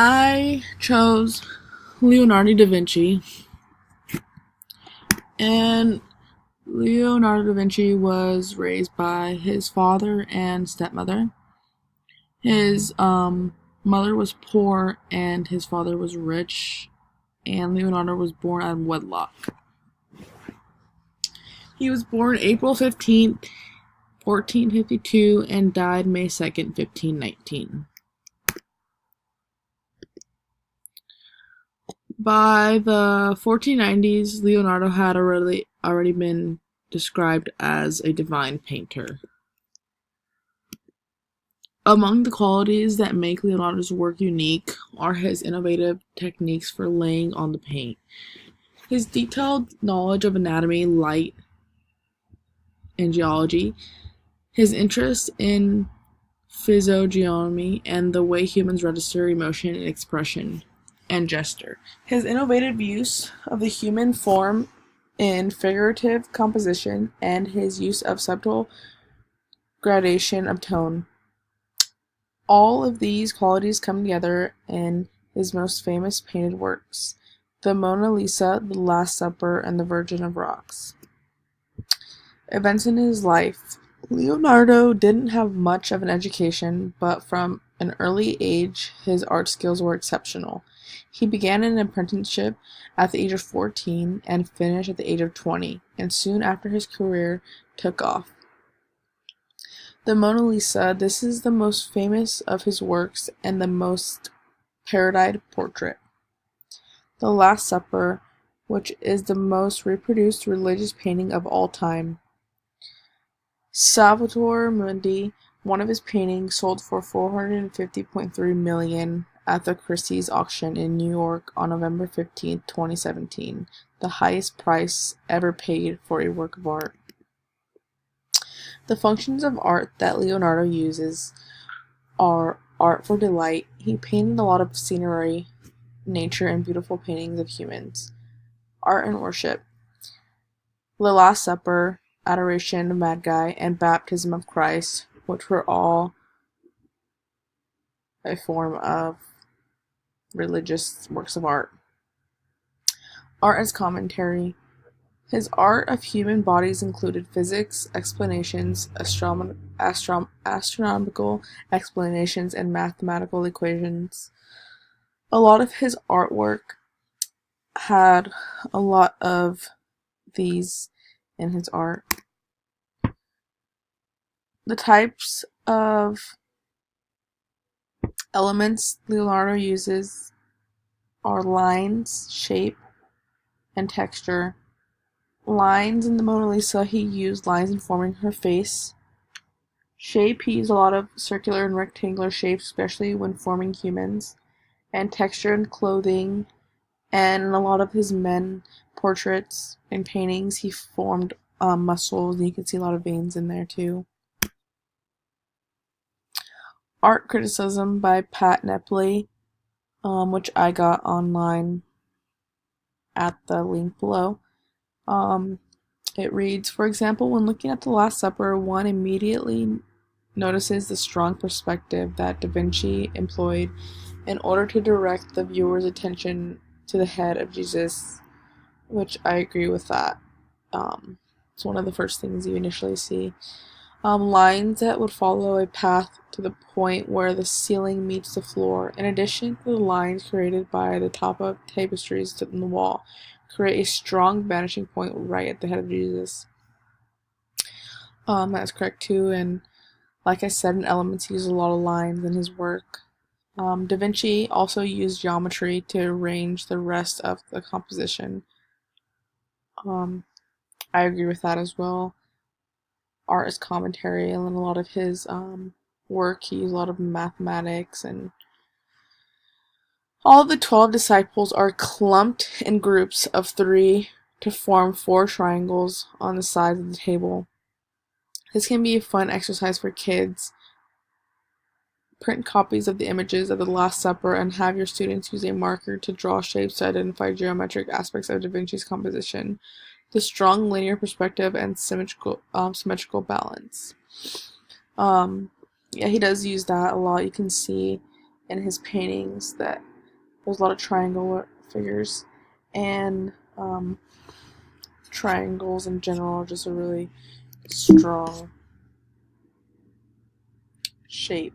I chose Leonardo da Vinci, and Leonardo da Vinci was raised by his father and stepmother. His mother was poor and his father was rich, and Leonardo was born out of wedlock. He was born April 15th, 1452, and died May 2nd, 1519. By the 1490s, Leonardo had already been described as a divine painter. Among the qualities that make Leonardo's work unique are his innovative techniques for laying on the paint, his detailed knowledge of anatomy, light, and geology, his interest in physiognomy and the way humans register emotion and expression and gesture, his innovative use of the human form in figurative composition, and his use of subtle gradation of tone. All of these qualities come together in his most famous painted works, the Mona Lisa, the Last Supper, and the Virgin of Rocks. Events in his life. Leonardo didn't have much of an education, but from an early age his art skills were exceptional. He began an apprenticeship at the age of 14 and finished at the age of 20, and soon after his career took off. The Mona Lisa, this is the most famous of his works and the most parodied portrait. The Last Supper, which is the most reproduced religious painting of all time. Salvator Mundi, one of his paintings, sold for $450.3 million at the Christie's auction in New York on November 15, 2017, the highest price ever paid for a work of art. The functions of art that Leonardo uses are art for delight. He painted a lot of scenery, nature, and beautiful paintings of humans. Art and worship. The Last Supper, Adoration of Magi, and Baptism of Christ, which were all a form of religious works of art. Art as commentary. His art of human bodies included physics explanations, astronomical explanations, and mathematical equations. A lot of his artwork had a lot of these in his art. The types of elements Leonardo uses are lines, shape, and texture. Lines in the Mona Lisa, he used lines informing her face. Shape, he used a lot of circular and rectangular shapes, especially when forming humans. And texture and clothing, and in a lot of his men portraits and paintings, he formed muscles, and you can see a lot of veins in there too. Art criticism by Pat Nepley, which I got online at the link below. It reads, for example, when looking at the Last Supper, one immediately notices the strong perspective that Da Vinci employed in order to direct the viewer's attention to the head of Jesus, which I agree with that. It's one of the first things you initially see. Lines that would follow a path to the point where the ceiling meets the floor, in addition to the lines created by the top of tapestries in the wall, create a strong vanishing point right at the head of Jesus. That's correct too, and like I said, in Elements, he uses a lot of lines in his work. Da Vinci also used geometry to arrange the rest of the composition. I agree with that as well. Art as commentary, and in a lot of his work, he used a lot of mathematics, and all the 12 disciples are clumped in groups of 3 to form 4 triangles on the sides of the table. This can be a fun exercise for kids. Print copies of the images of the Last Supper and have your students use a marker to draw shapes to identify geometric aspects of Da Vinci's composition, the strong linear perspective, and symmetrical balance. Yeah, he does use that a lot. You can see in his paintings that There's a lot of triangular figures, and triangles in general are just a really strong shape